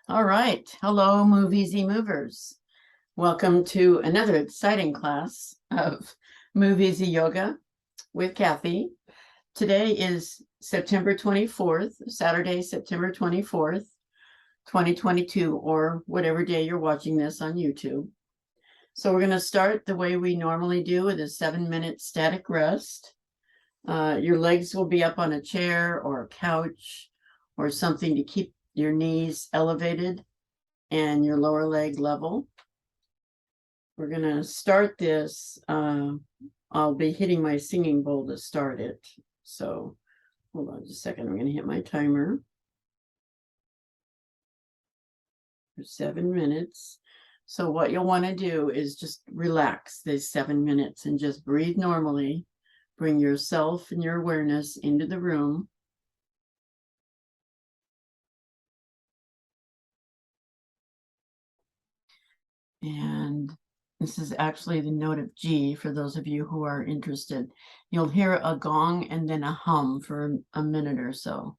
All right. Hello, MoveEasy movers. Welcome to another exciting class of MoveEasy Yoga with Kathy. Today is September 24th, Saturday, September 24th, 2022, or whatever day you're watching this on YouTube. So we're going to start the way we normally do with a 7-minute static rest. Your legs will be up on a chair or a couch or something to keep your knees elevated and your lower leg level. We're going to start this. I'll be hitting my singing bowl to start it. So hold on just a second. I'm going to hit my timer for 7 minutes. So what you'll want to do is just relax these 7 minutes and just breathe normally. Bring yourself and your awareness into the room. And this is actually the note of G for those of you who are interested. You'll hear a gong and then a hum for a minute or so.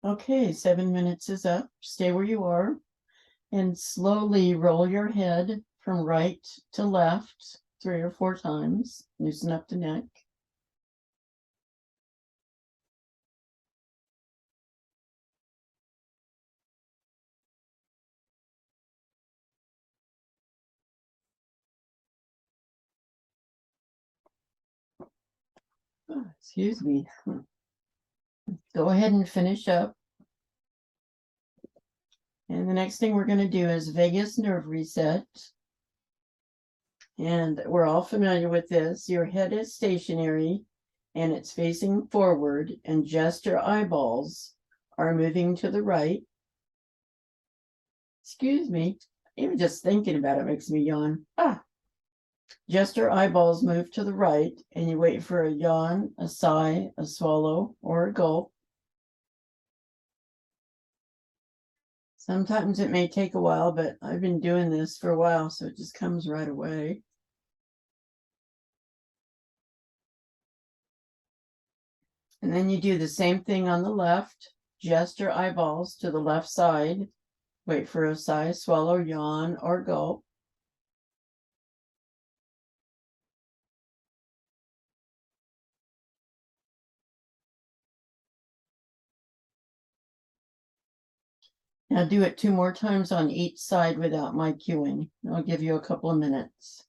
Okay, 7 minutes is up. Stay where you are and slowly roll your head from right to left 3 or 4 times. Loosen up the neck. Oh, excuse me. Go ahead and finish up. And the next thing we're going to do is vagus nerve reset. And we're all familiar with this. Your head is stationary and it's facing forward, and just your eyeballs are moving to the right. Excuse me. Even just thinking about it makes me yawn. Just your eyeballs move to the right, and you wait for a yawn, a sigh, a swallow, or a gulp. Sometimes it may take a while, but I've been doing this for a while, so it just comes right away. And then you do the same thing on the left. Just your eyeballs to the left side. Wait for a sigh, swallow, yawn, or gulp. Now do it 2 more times on each side without my cueing. I'll give you a couple of minutes.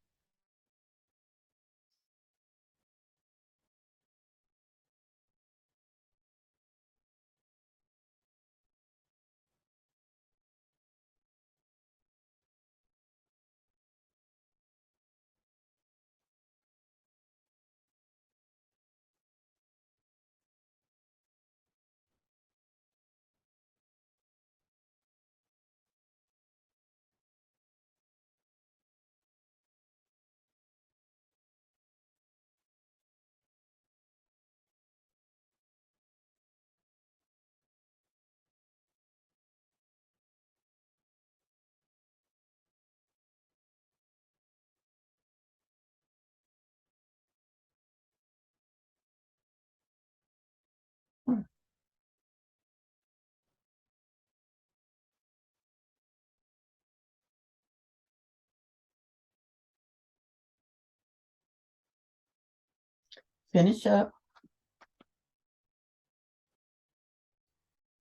Finish up.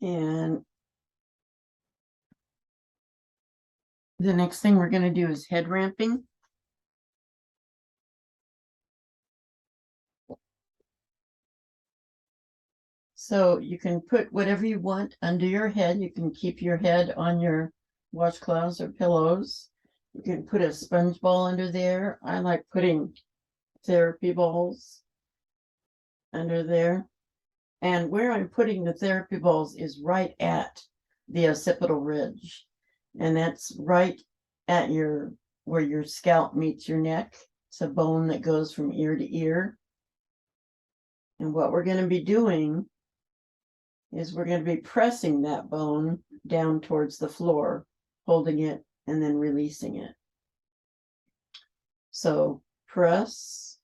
And the next thing we're going to do is head ramping. So you can put whatever you want under your head. You can keep your head on your washcloths or pillows. You can put a sponge ball under there. I like putting therapy balls under there. And where I'm putting the therapy balls is right at the occipital ridge. And that's right at where your scalp meets your neck. It's a bone that goes from ear to ear. And what we're going to be doing is we're going to be pressing that bone down towards the floor, holding it and then releasing it. So press,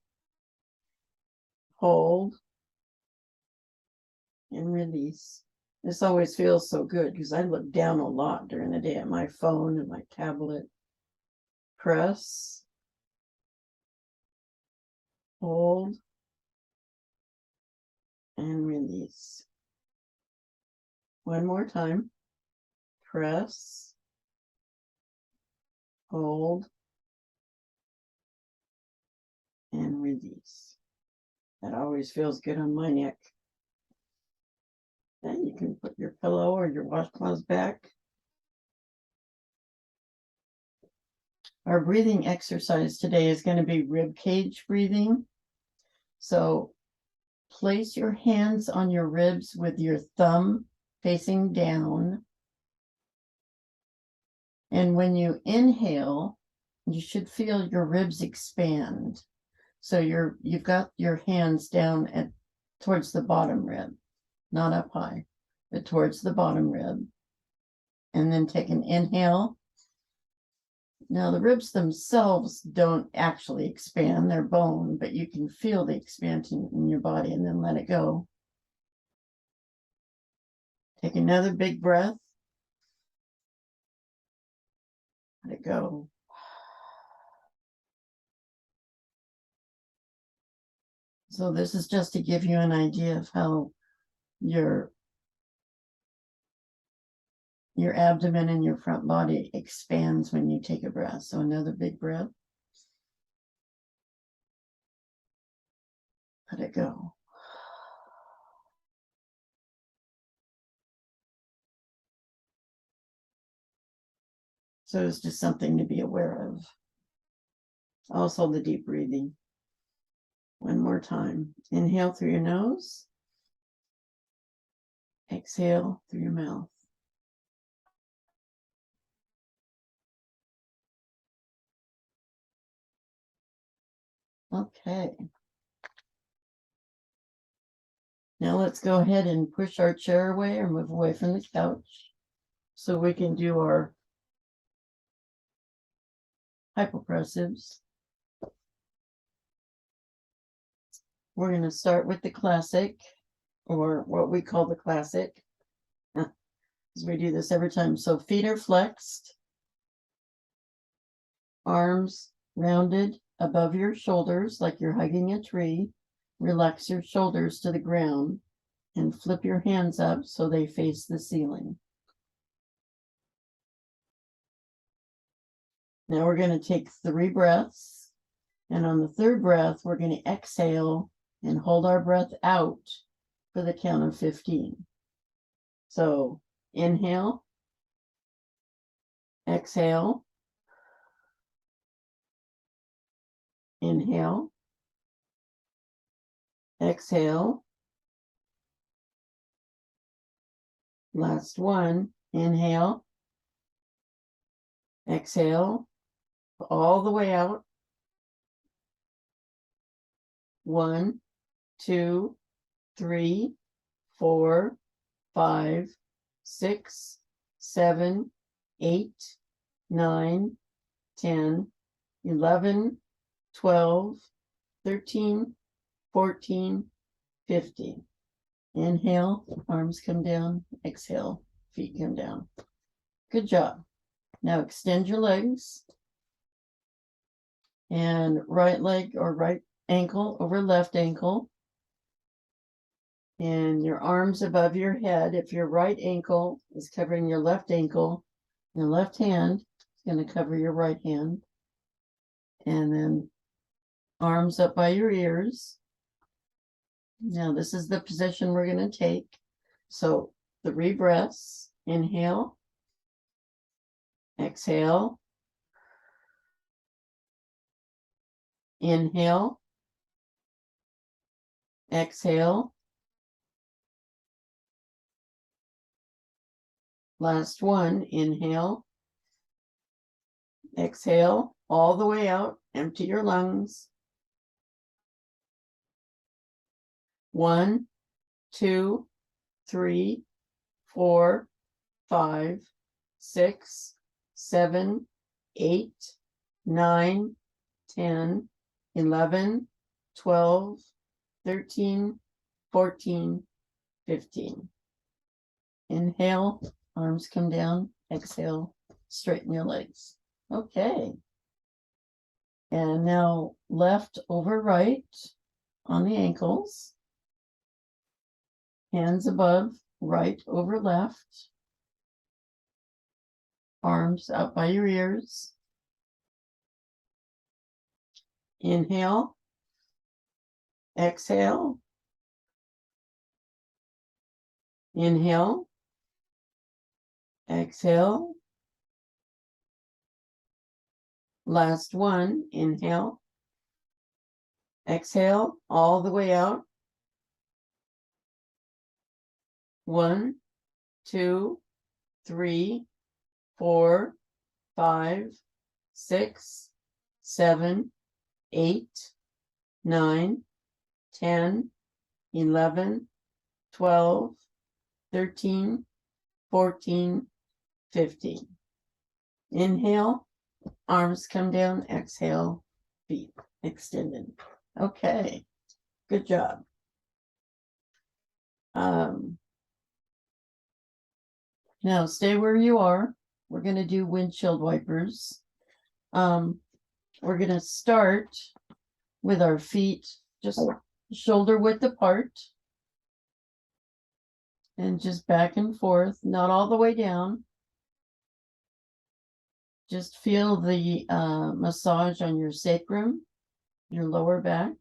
hold, and release. This always feels so good because I look down a lot during the day at my phone and my tablet. Press, hold, and release. One more time. Press, hold, and release. That always feels good on my neck. Then you can put your pillow or your washcloths back. Our breathing exercise today is going to be ribcage breathing. So place your hands on your ribs with your thumb facing down. And when you inhale, you should feel your ribs expand. So you've got your hands down towards the bottom rib, not up high, but towards the bottom rib. And then take an inhale. Now the ribs themselves don't actually expand, they're bone, but you can feel the expansion in your body, and then let it go. Take another big breath. Let it go. So this is just to give you an idea of how your abdomen and your front body expands when you take a breath. So another big breath. Let it go. So it's just something to be aware of. Also the deep breathing. One more time. Inhale through your nose. Exhale through your mouth. Okay. Now let's go ahead and push our chair away or move away from the couch so we can do our hypopressives. We're going to start with the classic, or what we call the classic, because we do this every time. So feet are flexed, arms rounded above your shoulders like you're hugging a tree. Relax your shoulders to the ground and flip your hands up so they face the ceiling. Now we're going to take 3 breaths, and on the 3rd breath, we're going to exhale and hold our breath out for the count of 15. So inhale, exhale, inhale, exhale. Last one, inhale, exhale, all the way out. 1, 2, 3, 4, 5, 6, 7, 8, 9, 10, 11, 12, 13, 14, 15. Inhale, arms come down. Exhale, feet come down. Good job. Now extend your legs. And right leg or right ankle over left ankle. And your arms above your head. If your right ankle is covering your left ankle, your left hand is going to cover your right hand. And then arms up by your ears. Now this is the position we're going to take. So 3 breaths. Inhale. Exhale. Inhale. Exhale. Last one. Inhale. Exhale all the way out. Empty your lungs. 1, 2, 3, 4, 5, 6, 7, 8, 9, 10, 11, 12, 13, 14, 15. Inhale, arms come down. Exhale, straighten your legs. Okay. And now left over right on the ankles. Hands above, right over left. Arms out by your ears. Inhale. Exhale. Inhale. Exhale. Last one. Inhale. Exhale all the way out. 1, 2, 3, 4, 5, 6, 7, 8, 9, 10, 11, 12, 13, 14, 15. Inhale, arms come down. Exhale, feet extended. Okay, good job. Now stay where you are. We're going to do windshield wipers. We're going to start with our feet just shoulder width apart. And just back and forth, not all the way down. Just feel the massage on your sacrum, your lower back.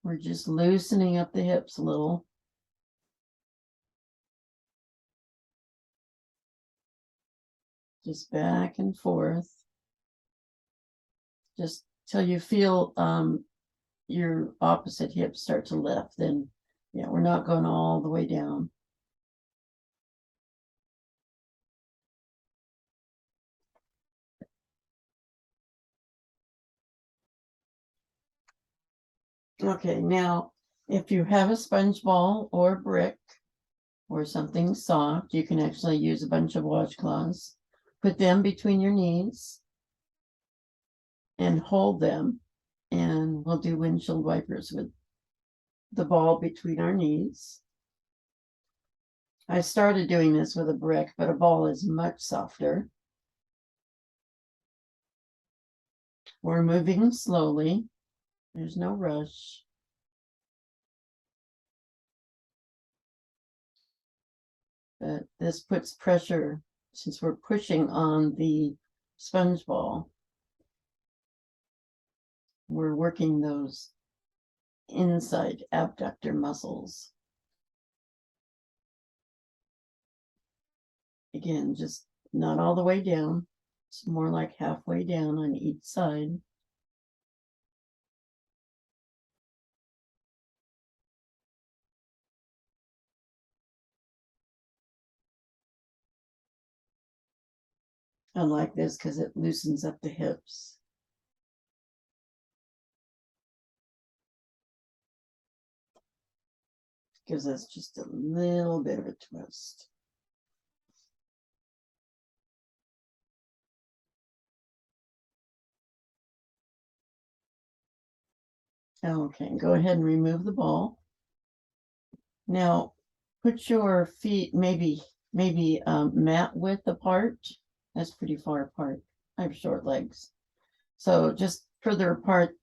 We're just loosening up the hips a little. Just back and forth. Just till you feel your opposite hip start to lift. Then, yeah, we're not going all the way down. Okay, now, if you have a sponge ball or brick or something soft, you can actually use a bunch of washcloths. Put them between your knees and hold them. And we'll do windshield wipers with the ball between our knees. I started doing this with a brick, but a ball is much softer. We're moving slowly. There's no rush. But this puts pressure, since we're pushing on the sponge ball. We're working those inside abductor muscles. Again, just not all the way down. It's more like halfway down on each side. I like this because it loosens up the hips. Gives us just a little bit of a twist. Okay, go ahead and remove the ball. Now, put your feet maybe mat width apart. That's pretty far apart. I have short legs. So just further apart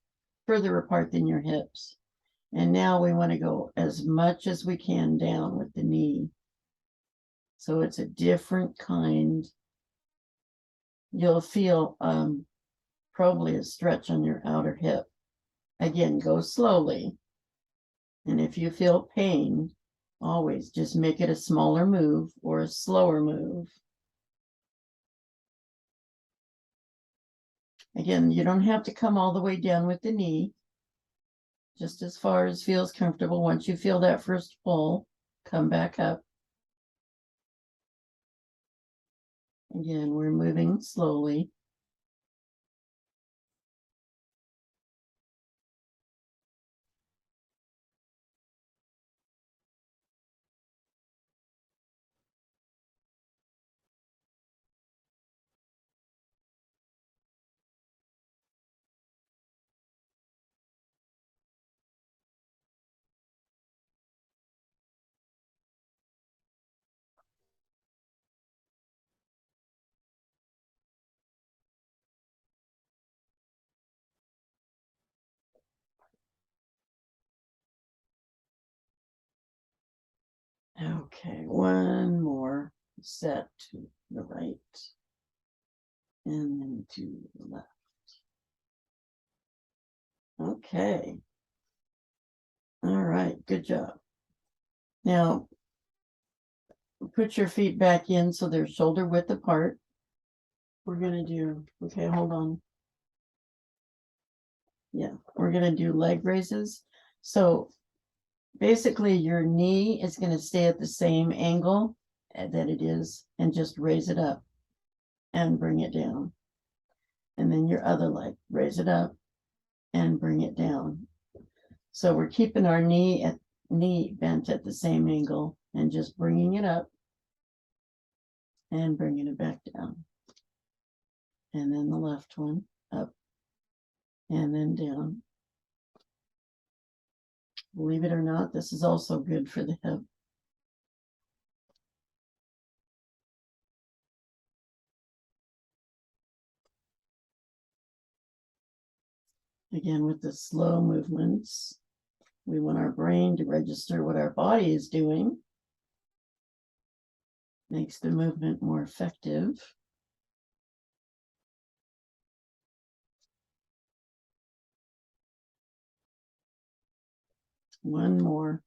than your hips. And now we want to go as much as we can down with the knee. So it's a different kind. You'll feel probably a stretch on your outer hip. Again, go slowly. And if you feel pain, always just make it a smaller move or a slower move. Again, you don't have to come all the way down with the knee. Just as far as feels comfortable. Once you feel that first pull, come back up. Again, we're moving slowly. Okay, one more set to the right and then to the left. Okay. All right, good job. Now, put your feet back in so they're shoulder width apart. We're going to do, okay, hold on. Yeah, we're going to do leg raises. So basically your knee is going to stay at the same angle that it is and just raise it up and bring it down. And then your other leg, raise it up and bring it down. So we're keeping our knee bent at the same angle and just bringing it up and bringing it back down. And then the left one up and then down. Believe it or not, this is also good for the hip. Again, with the slow movements, we want our brain to register what our body is doing. Makes the movement more effective. One more.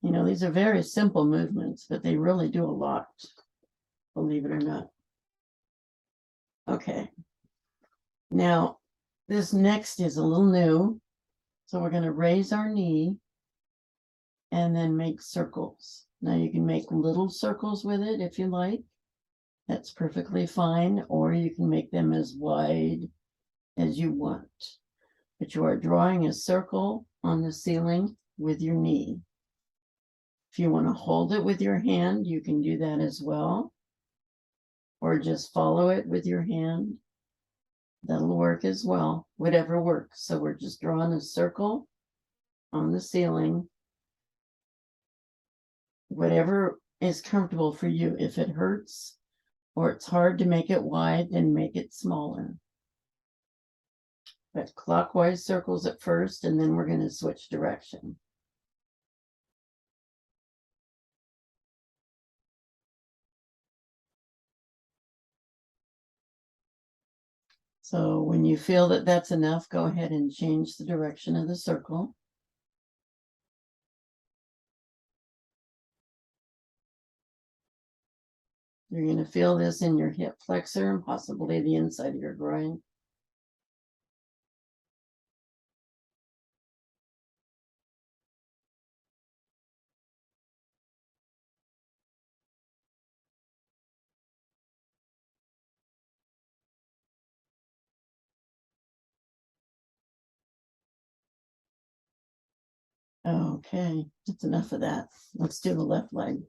You know, these are very simple movements, but they really do a lot, believe it or not. Okay. Now, this next is a little new. So we're going to raise our knee and then make circles. Now you can make little circles with it if you like. That's perfectly fine. Or you can make them as wide as you want. But you are drawing a circle on the ceiling with your knee. If you want to hold it with your hand, you can do that as well. Or just follow it with your hand. That'll work as well. Whatever works. So we're just drawing a circle on the ceiling. Whatever is comfortable for you. If it hurts or it's hard to make it wide, then make it smaller. But clockwise circles at first, and then we're going to switch direction. So when you feel that that's enough, go ahead and change the direction of the circle. You're going to feel this in your hip flexor and possibly the inside of your groin. Okay, that's enough of that. Let's do the left leg.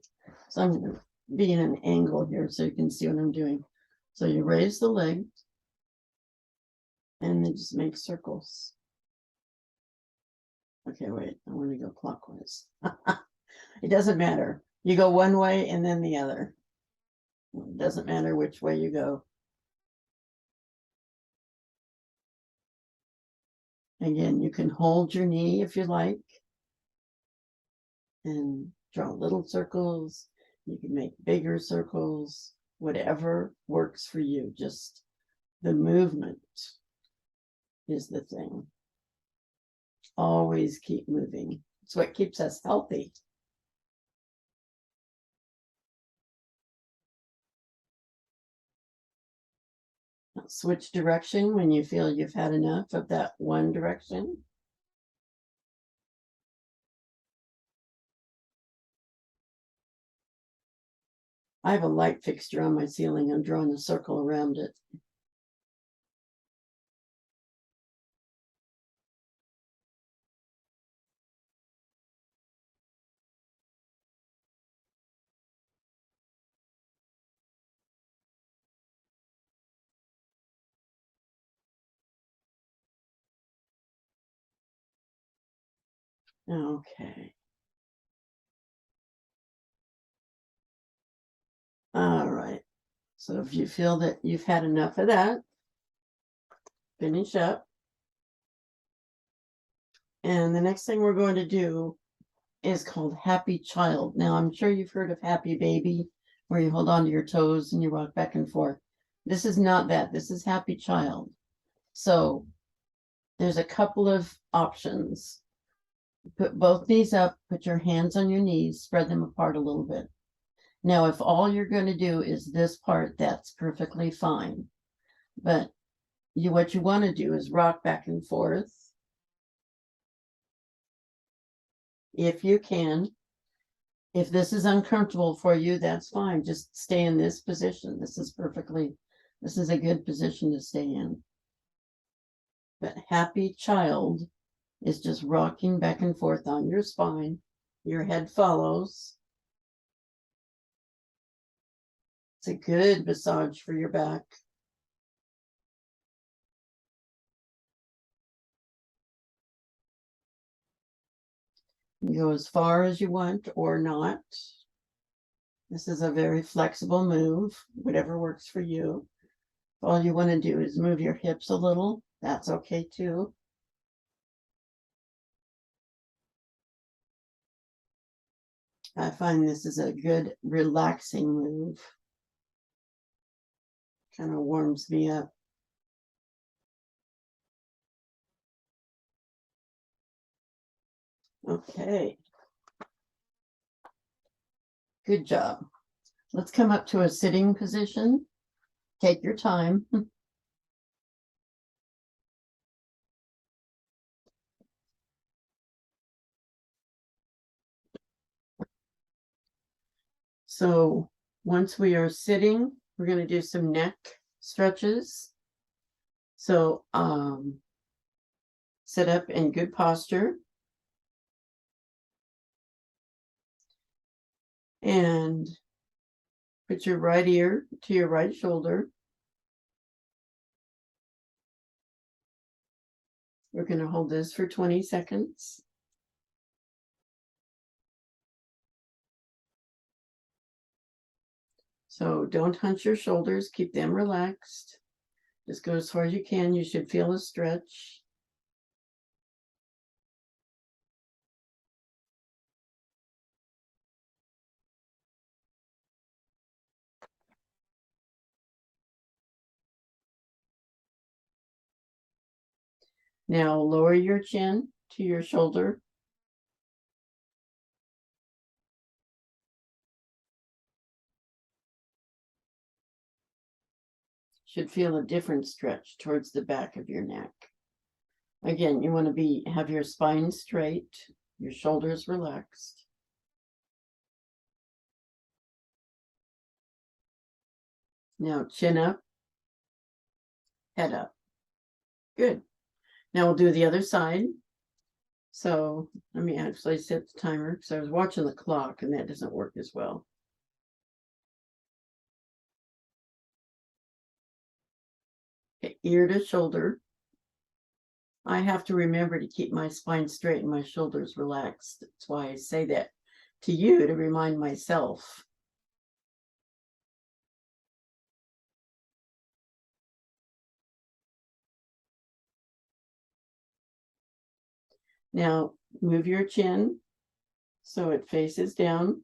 So I'm going to be in an angle here so you can see what I'm doing. So you raise the leg and then just make circles. Okay, wait, I want to go clockwise. It doesn't matter. You go one way and then the other. It doesn't matter which way you go. Again, you can hold your knee if you like and draw little circles. You can make bigger circles, whatever works for you. Just the movement is the thing. Always keep moving. It's what keeps us healthy. Now switch direction when you feel you've had enough of that one direction. I have a light fixture on my ceiling. I'm drawing a circle around it. Okay. All right. So if you feel that you've had enough of that, finish up. And the next thing we're going to do is called Happy Child. Now, I'm sure you've heard of Happy Baby, where you hold on to your toes and you rock back and forth. This is not that. This is Happy Child. So there's a couple of options. Put both knees up, put your hands on your knees, spread them apart a little bit. Now, if all you're going to do is this part, that's perfectly fine. But what you want to do is rock back and forth. If you can. If this is uncomfortable for you, that's fine. Just stay in this position. This is a good position to stay in. But Happy Child is just rocking back and forth on your spine. Your head follows. It's a good massage for your back. You go as far as you want or not. This is a very flexible move, whatever works for you. All you want to do is move your hips a little. That's okay too. I find this is a good relaxing move. Kind of warms me up. Okay. Good job. Let's come up to a sitting position. Take your time. So once we are sitting, we're going to do some neck stretches. So sit up in good posture. And put your right ear to your right shoulder. We're going to hold this for 20 seconds. So don't hunch your shoulders, keep them relaxed. Just go as far as you can. You should feel a stretch. Now lower your chin to your shoulder. Should feel a different stretch towards the back of your neck. Again, you want to have your spine straight, your shoulders relaxed. Now chin up, head up. Good. Now we'll do the other side. So let me actually set the timer because I was watching the clock and that doesn't work as well. Okay, ear to shoulder. I have to remember to keep my spine straight and my shoulders relaxed. That's why I say that to you to remind myself. Now move your chin so it faces down.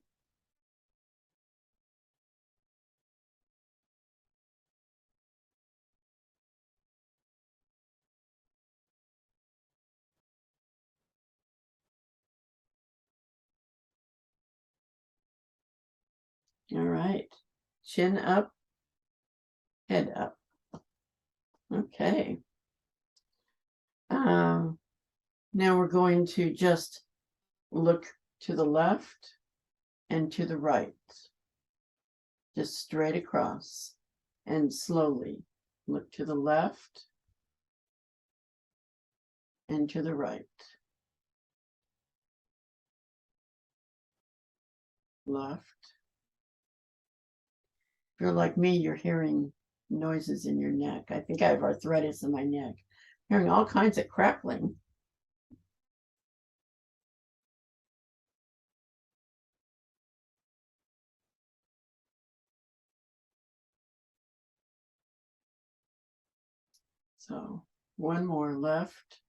All right, chin up, head up. Okay. Now we're going to just look to the left and to the right, just straight across, and slowly look to the left and to the right. Left. If you're like me, you're hearing noises in your neck. I think I have arthritis in my neck. I'm hearing all kinds of crackling. So one more, left,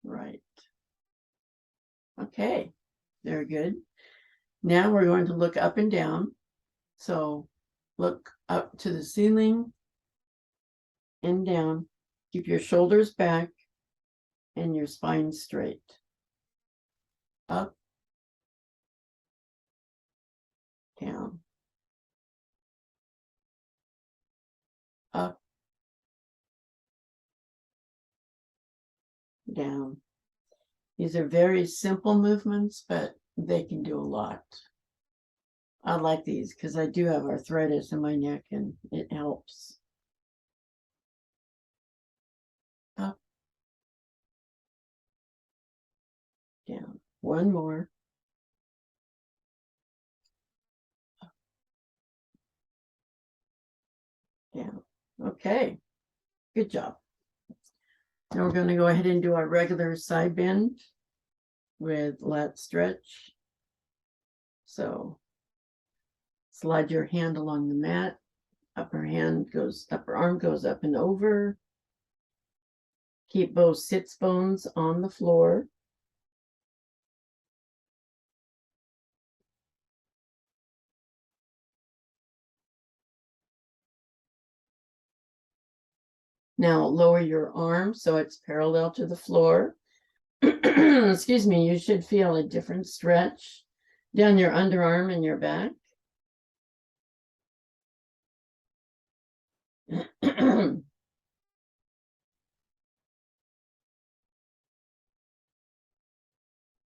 right. Okay, very good. Now we're going to look up and down. So look up to the ceiling and down. Keep your shoulders back and your spine straight. Up, down, up, down. These are very simple movements, but they can do a lot. I like these because I do have arthritis in my neck and it helps. Up, down. One more. Up, down. Okay, good job. Now we're going to go ahead and do our regular side bend with lat stretch. So slide your hand along the mat. Upper arm goes up and over. Keep both sits bones on the floor. Now lower your arm so it's parallel to the floor. Excuse me, you should feel a different stretch down your underarm and your back.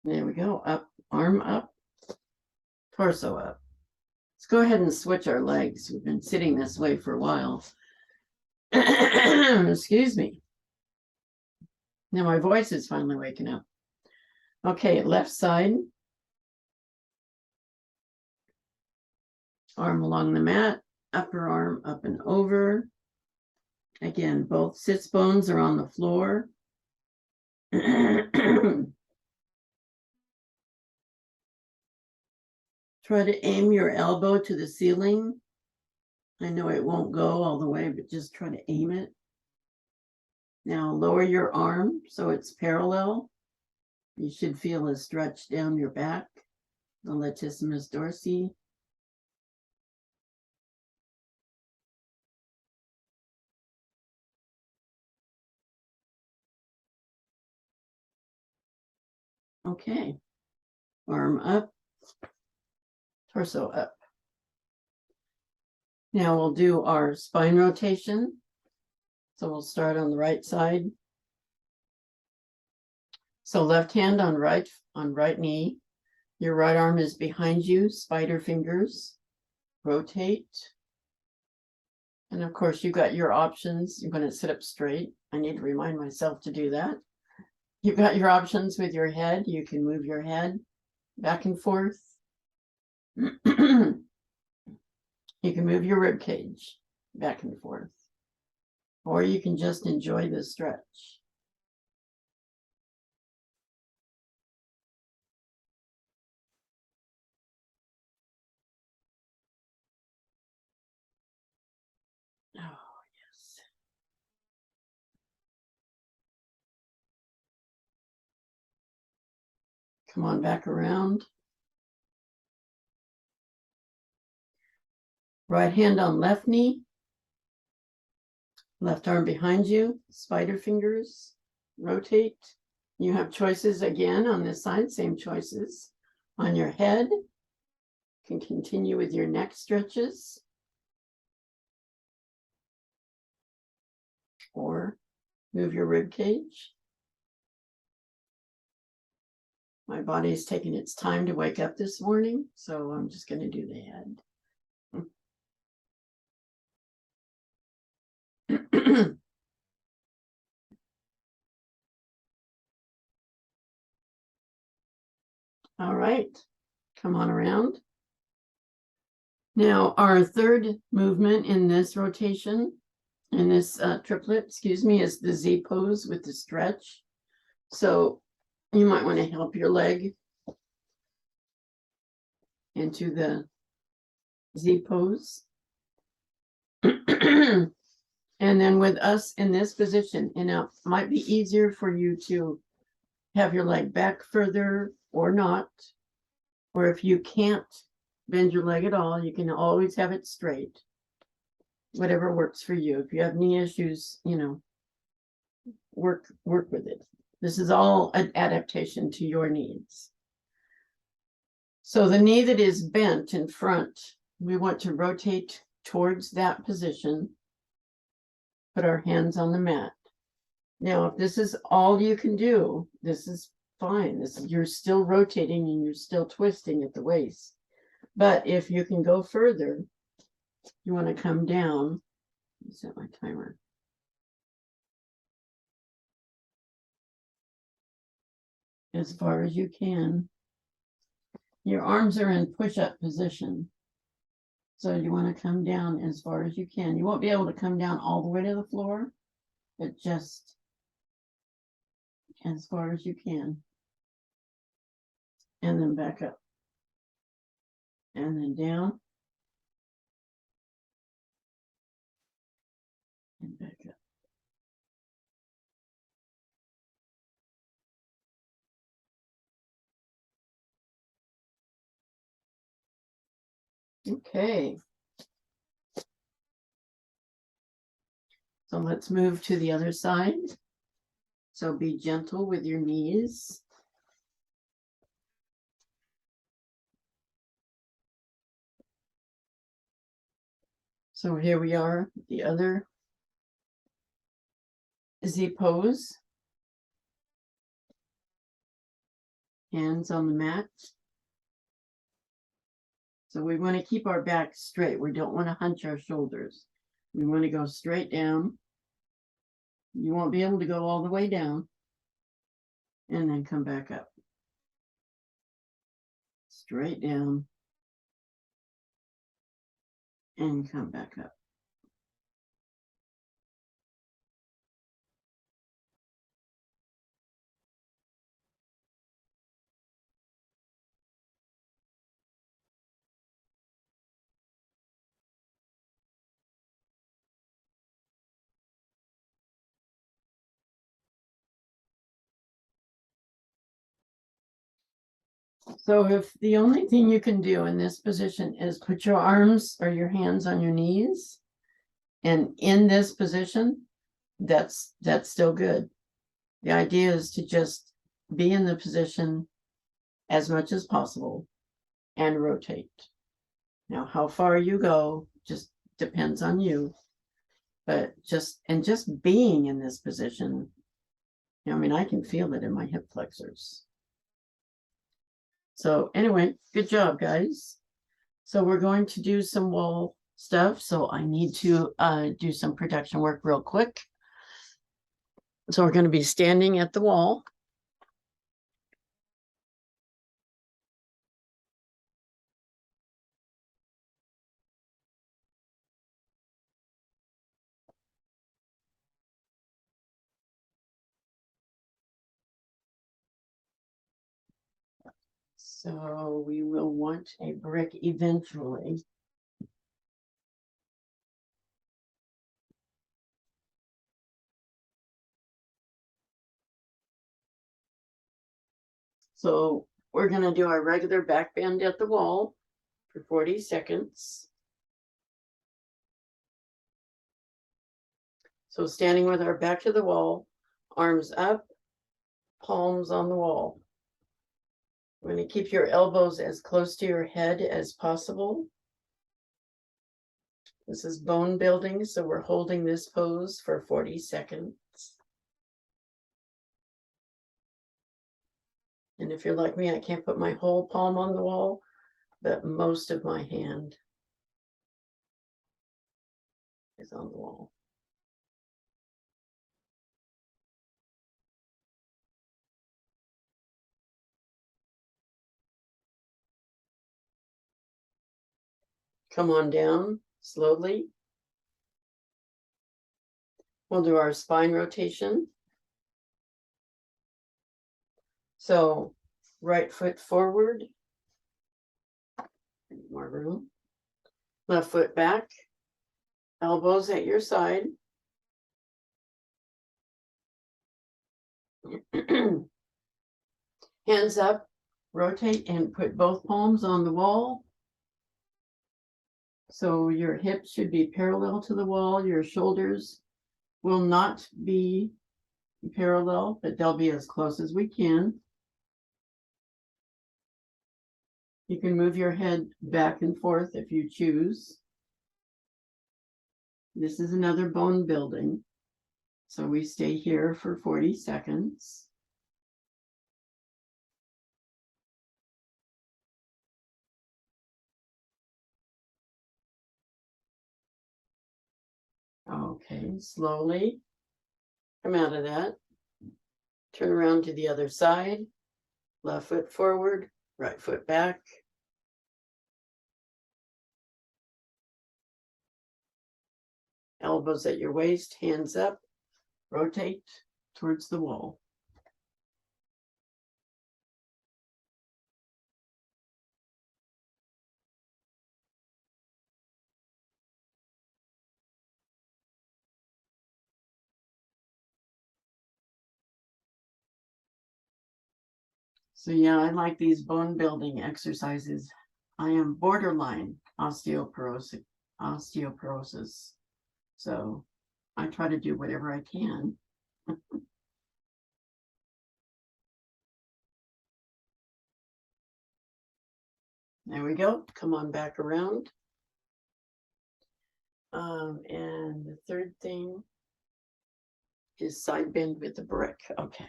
There we go. Up, arm up, torso up. Let's go ahead and switch our legs. We've been sitting this way for a while. Excuse me. Now my voice is finally waking up. Okay, left side. Arm along the mat, upper arm up and over. Again, both sits bones are on the floor. Try to aim your elbow to the ceiling. I know it won't go all the way, but just try to aim it. Now lower your arm so it's parallel. You should feel a stretch down your back, the latissimus dorsi. Okay, arm up, torso up. Now we'll do our spine rotation. So we'll start on the right side. So left hand on right knee. Your right arm is behind you, spider fingers. Rotate. And of course, you got your options. You're going to sit up straight. I need to remind myself to do that. You've got your options with your head. You can move your head back and forth. You can move your rib cage back and forth. Or you can just enjoy the stretch. Oh, yes. Come on back around. Right hand on left knee. Left arm behind you, spider fingers, rotate. You have choices again on this side, same choices. On your head, you can continue with your neck stretches. Or move your rib cage. My body is taking its time to wake up this morning, so I'm just going to do the head. All right, come on around. Now, our third movement in this rotation, in this triplet, is the Z pose with the stretch. So you might want to help your leg into the Z pose. And then with us in this position, and now it might be easier for you to have your leg back further or not, or if you can't bend your leg at all, you can always have it straight, whatever works for you. If you have knee issues, work with it. This is all an adaptation to your needs. So the knee that is bent in front, we want to rotate towards that position. Put our hands on the mat. Now, if this is all you can do, this is fine. You're still rotating and you're still twisting at the waist. But if you can go further, you want to come down. Let me set my timer. As far as you can. Your arms are in push-up position. So you want to come down as far as you can. You won't be able to come down all the way to the floor, but just as far as you can. And then back up. and down. And back up. Okay. So let's move to the other side. So be gentle with your knees. So here we are, the other Z pose. Hands on the mat. So we want to keep our back straight. We don't want to hunch our shoulders. We want to go straight down. You won't be able to go all the way down. And then come back up. Straight down. And come back up. So if the only thing you can do in this position is put your arms or your hands on your knees, and in this position, that's still good. The idea is to just be in the position as much as possible and rotate. Now, how far you go just depends on you, but just being in this position, I mean, I can feel it in my hip flexors. So anyway, good job, guys. So we're going to do some wall stuff. So I need to do some production work real quick. So we're going to be standing at the wall. So we will want a brick eventually. So we're going to do our regular back bend at the wall for 40 seconds. So standing with our back to the wall, arms up, palms on the wall. We're going to keep your elbows as close to your head as possible. This is bone building, so we're holding this pose for 40 seconds. And if you're like me, I can't put my whole palm on the wall, but most of my hand is on the wall. Come on down slowly. We'll do our spine rotation. So right foot forward. More room. Left foot back. Elbows at your side. Hands up. Rotate and put both palms on the wall. So your hips should be parallel to the wall. Your shoulders will not be parallel, but they'll be as close as we can. You can move your head back and forth if you choose. This is another bone building. So we stay here for 40 seconds. Okay, slowly come out of that. Turn around to the other side. Left foot forward, right foot back. Elbows at your waist, hands up. Rotate towards the wall. So yeah, I like these bone building exercises. I am borderline osteoporosis. So I try to do whatever I can. There we go. Come on back around. And the third thing is side bend with the brick. Okay.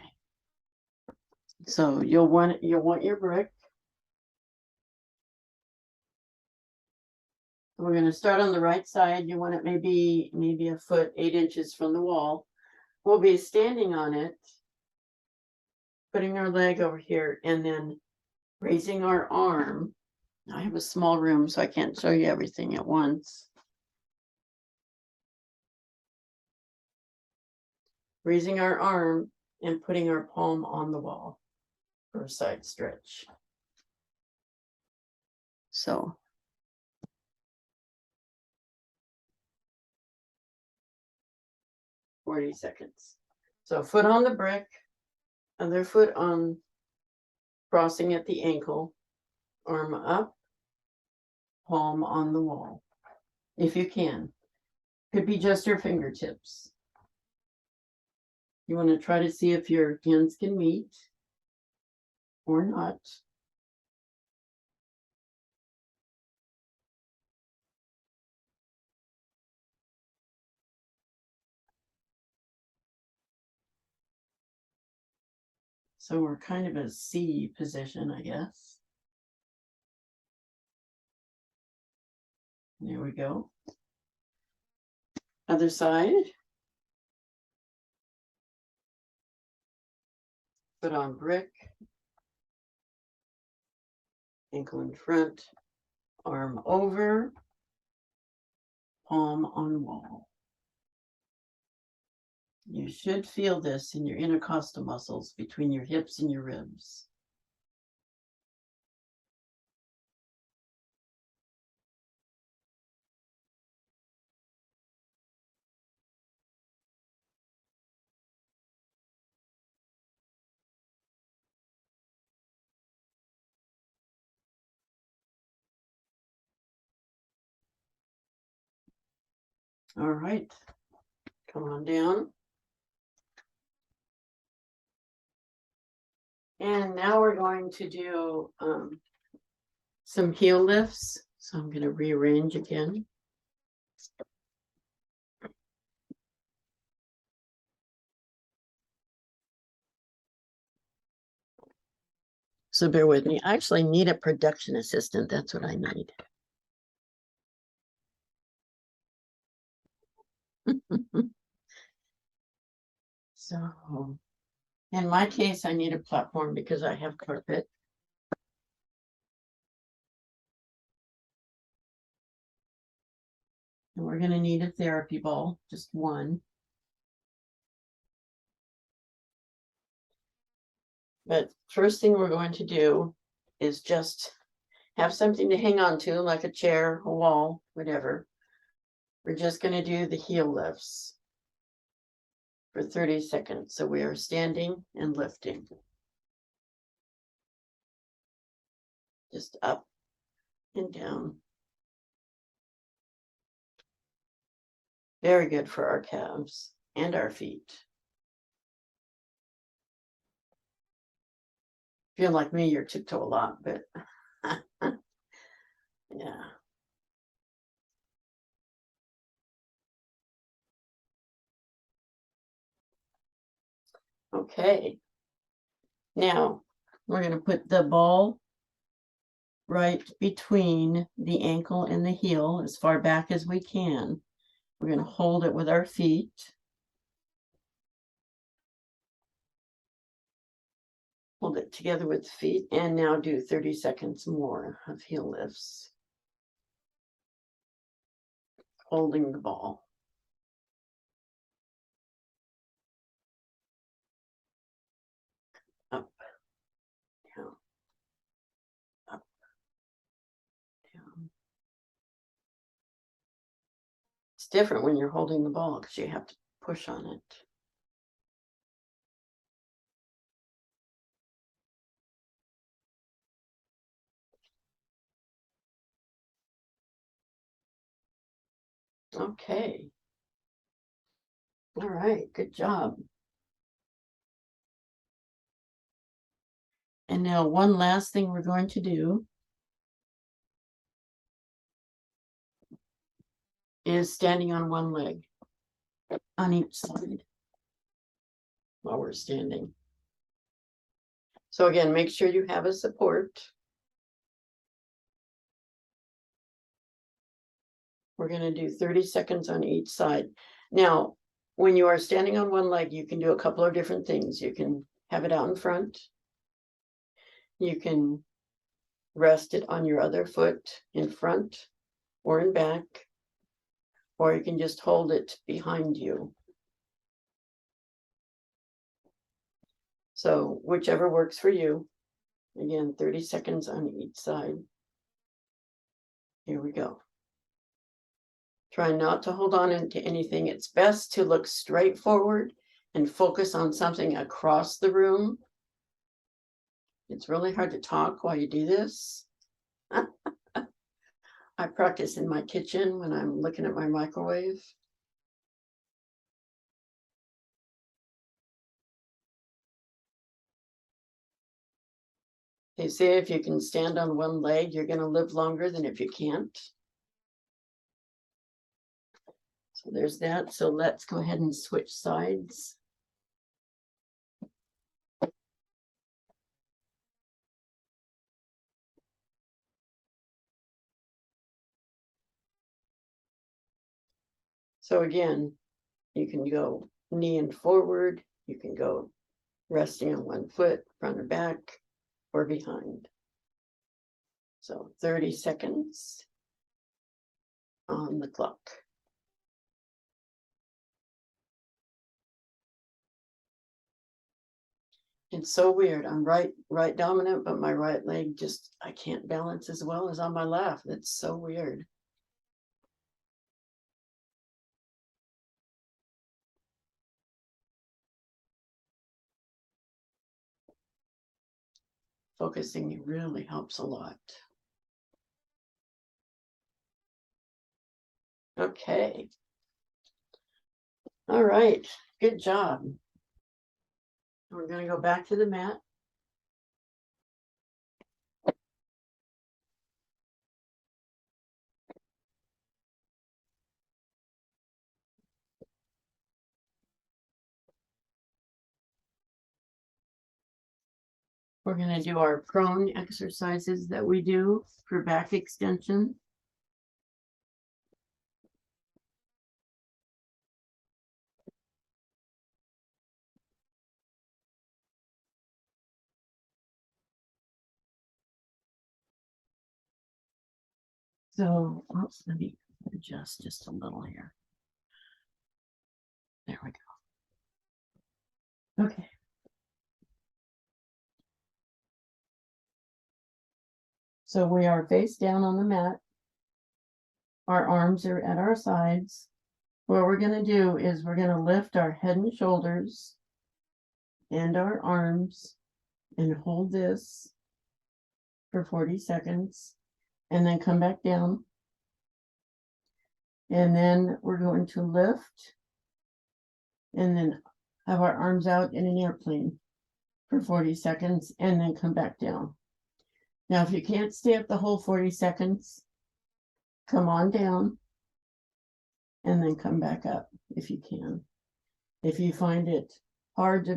So you'll want your brick. We're going to start on the right side. You want it maybe a foot, 8 inches from the wall. We'll be standing on it, putting our leg over here, and then raising our arm. I have a small room, so I can't show you everything at once. Raising our arm and putting our palm on the wall for a side stretch. So 40 seconds. So foot on the brick, other foot on, crossing at the ankle, arm up, palm on the wall, if you can. Could be just your fingertips. You want to try to see if your hands can meet or not. So we're kind of a C position, I guess. There we go. Other side. Foot on brick. Ankle in front. Arm over. Palm on wall. You should feel this in your intercostal muscles between your hips and your ribs. All right, come on down. And now we're going to do some heel lifts. So I'm going to rearrange again. So bear with me. I actually need a production assistant. That's what I need. So in my case, I need a platform because I have carpet. And we're going to need a therapy ball, just one. But first thing we're going to do is just have something to hang on to, like a chair, a wall, whatever. We're just going to do the heel lifts for 30 seconds. So we are standing and lifting. Just up and down. Very good for our calves and our feet. If you're like me, you're tiptoe a lot, but yeah. Okay. Now we're going to put the ball right between the ankle and the heel as far back as we can. We're going to hold it with our feet. Hold it together with the feet, and now do 30 seconds more of heel lifts. Holding the ball. Up, down, up, down. It's different when you're holding the ball because you have to push on it. Okay. All right, good job. And now one last thing we're going to do is standing on one leg on each side while we're standing. So again, make sure you have a support. We're going to do 30 seconds on each side. Now, when you are standing on one leg, you can do a couple of different things. You can have it out in front. You can rest it on your other foot in front or in back, or you can just hold it behind you. So whichever works for you. Again, 30 seconds on each side. Here we go. Try not to hold on into anything. It's best to look straight forward and focus on something across the room. It's really hard to talk while you do this. I practice in my kitchen when I'm looking at my microwave. They say if you can stand on one leg, you're going to live longer than if you can't. So there's that. So let's go ahead and switch sides. So again, you can go knee and forward. You can go resting on one foot, front or back, or behind. So 30 seconds on the clock. It's so weird. I'm right dominant, but my right leg just, I can't balance as well as on my left. It's so weird. Focusing really helps a lot. Okay. All right. Good job. We're going to go back to the mat. We're going to do our prone exercises that we do for back extension. So, oops, let me adjust just a little here. There we go. Okay. So we are face down on the mat. Our arms are at our sides. What we're going to do is we're going to lift our head and shoulders and our arms and hold this for 40 seconds and then come back down. And then we're going to lift and then have our arms out in an airplane for 40 seconds and then come back down. Now, if you can't stay up the whole 40 seconds, come on down and then come back up if you can. If you find it hard to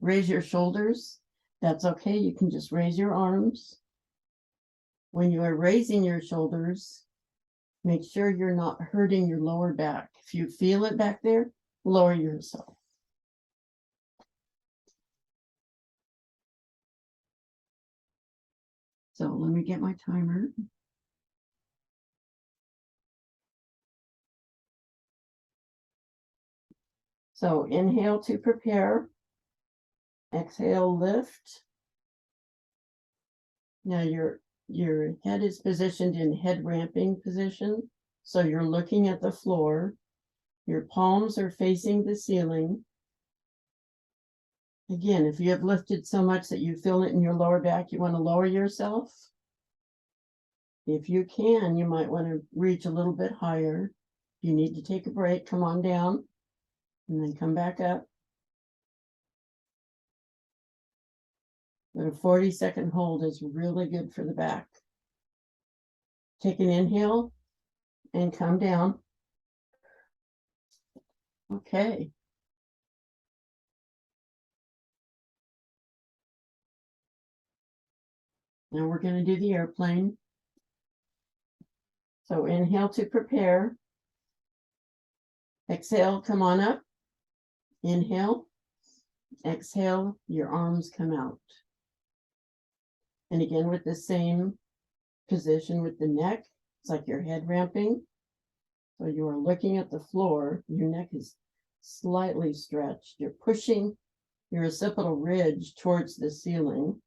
raise your shoulders, that's okay. You can just raise your arms. When you are raising your shoulders, make sure you're not hurting your lower back. If you feel it back there, lower yourself. So let me get my timer. So inhale to prepare. Exhale, lift. Now your head is positioned in head ramping position. So you're looking at the floor. Your palms are facing the ceiling. Again, if you have lifted so much that you feel it in your lower back, you want to lower yourself. If you can, you might want to reach a little bit higher. If you need to take a break, come on down and then come back up. But a 40-second hold is really good for the back. Take an inhale and come down. Okay. Now we're going to do the airplane. So inhale to prepare. Exhale, come on up. Inhale. Exhale, your arms come out. And again with the same position with the neck. It's like your head ramping. So you are looking at the floor. Your neck is slightly stretched. You're pushing your occipital ridge towards the ceiling.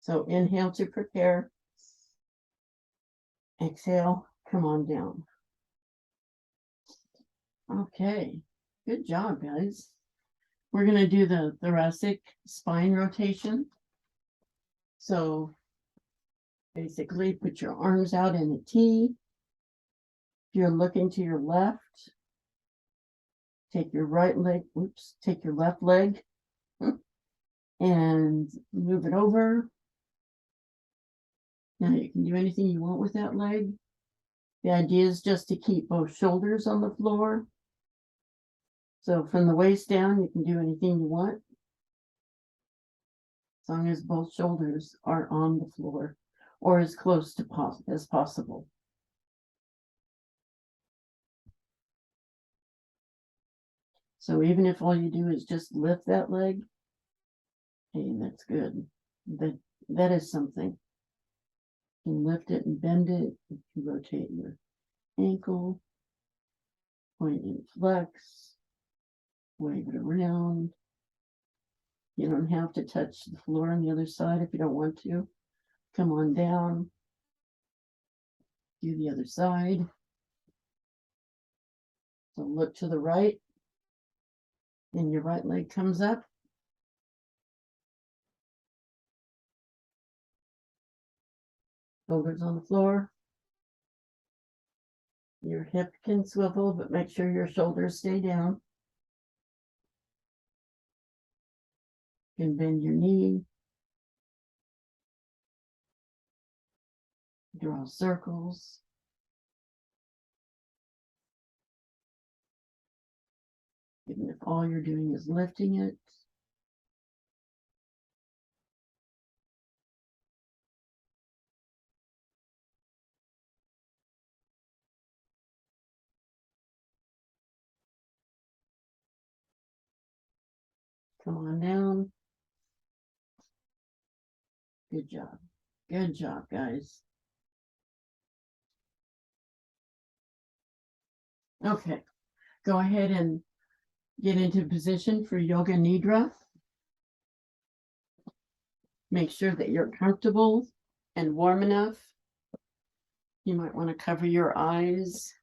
So inhale to prepare. Exhale, come on down. Okay, good job, guys. We're going to do the thoracic spine rotation. So basically put your arms out in a T. If you're looking to your left, take your right leg, take your left leg and move it over. Now you can do anything you want with that leg. The idea is just to keep both shoulders on the floor. So from the waist down, you can do anything you want, as long as both shoulders are on the floor or as close to as possible. So even if all you do is just lift that leg, hey, that's good. That is something. You can lift it and bend it. You can rotate your ankle, point and flex, wave it around. You don't have to touch the floor on the other side if you don't want to. Come on down. Do the other side. So look to the right. And your right leg comes up. Shoulders on the floor. Your hip can swivel, but make sure your shoulders stay down. You can bend your knee. Draw circles. Even if all you're doing is lifting it. Come on down. Good job. Good job, guys. Okay, go ahead and get into position for Yoga Nidra. Make sure that you're comfortable and warm enough. You might want to cover your eyes.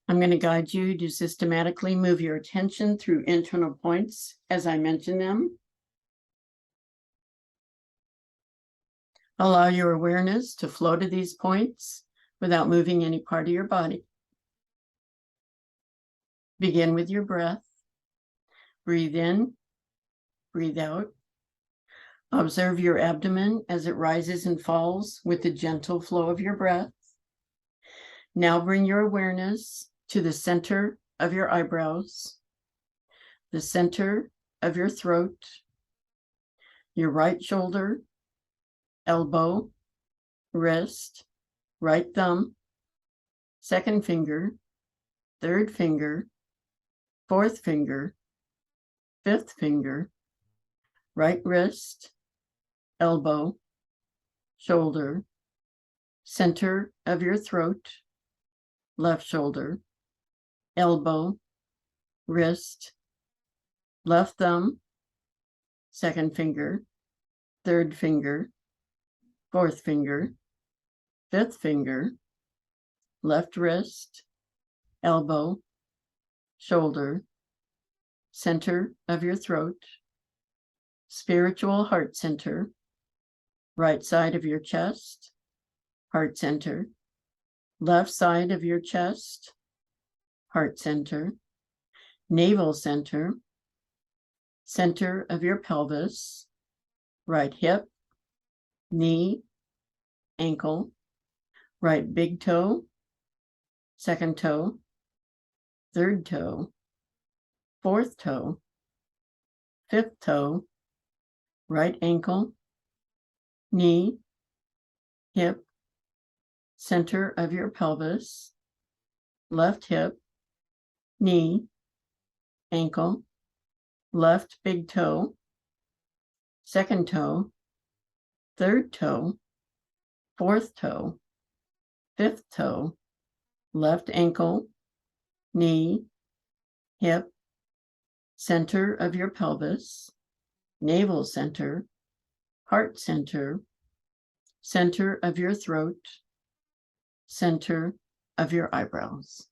I'm going to guide you to systematically move your attention through internal points as I mention them. Allow your awareness to flow to these points without moving any part of your body. Begin with your breath. Breathe in, breathe out. Observe your abdomen as it rises and falls with the gentle flow of your breath. Now bring your awareness to the center of your eyebrows, the center of your throat, your right shoulder, elbow, wrist, right thumb, second finger, third finger, fourth finger, fifth finger, right wrist, elbow, shoulder, center of your throat, left shoulder, elbow, wrist, left thumb, second finger, third finger, fourth finger, fifth finger, left wrist, elbow, shoulder, center of your throat, spiritual heart center, right side of your chest, heart center, left side of your chest, heart center, navel center, center of your pelvis, right hip, knee, ankle, right big toe, second toe, third toe, fourth toe, fifth toe, right ankle, knee, hip, center of your pelvis, left hip, knee, ankle, left big toe, second toe, third toe, fourth toe, fifth toe, left ankle, knee, hip, center of your pelvis, navel center, heart center, center of your throat, center of your eyebrows.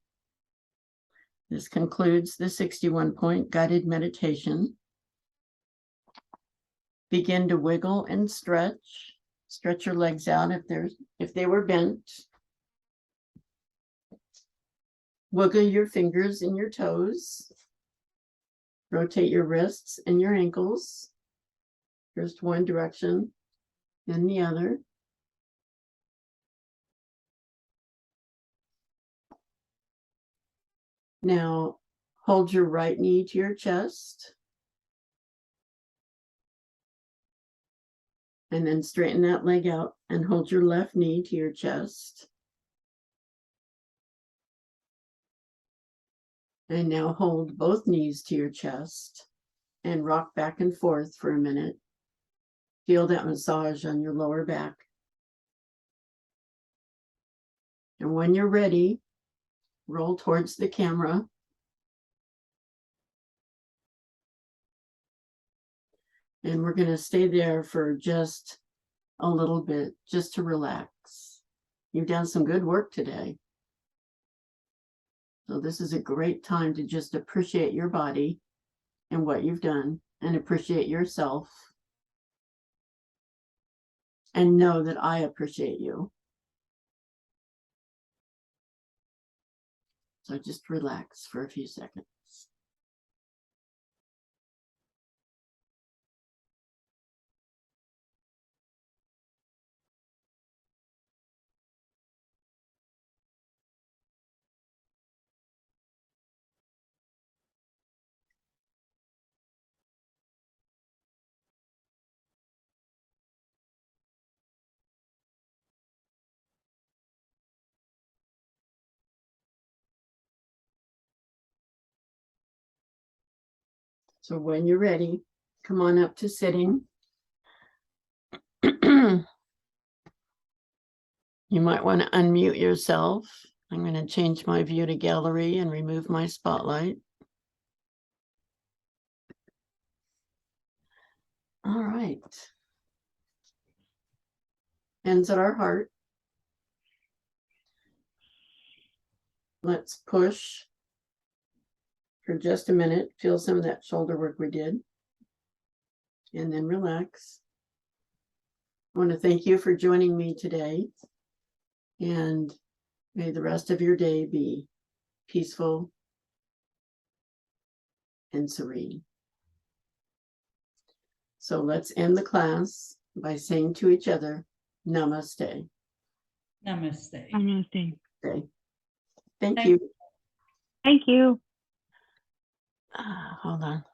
This concludes the 61-point guided meditation. Begin to wiggle and stretch. Stretch your legs out if they were bent. Wiggle your fingers and your toes. Rotate your wrists and your ankles. First one direction, then the other. Now, hold your right knee to your chest. And then straighten that leg out and hold your left knee to your chest. And now hold both knees to your chest and rock back and forth for a minute. Feel that massage on your lower back. And when you're ready, roll towards the camera. And we're going to stay there for just a little bit, just to relax. You've done some good work today. So this is a great time to just appreciate your body and what you've done, and appreciate yourself. And know that I appreciate you. So just relax for a few seconds. So when you're ready, come on up to sitting. You might want to unmute yourself. I'm going to change my view to gallery and remove my spotlight. All right. Hands at our heart. Let's push for just a minute. Feel some of that shoulder work we did. And then relax. I want to thank you for joining me today. And may the rest of your day be peaceful and serene. So let's end the class by saying to each other, Namaste. Namaste. Namaste. Okay. Thank you. Thank you. Hold on.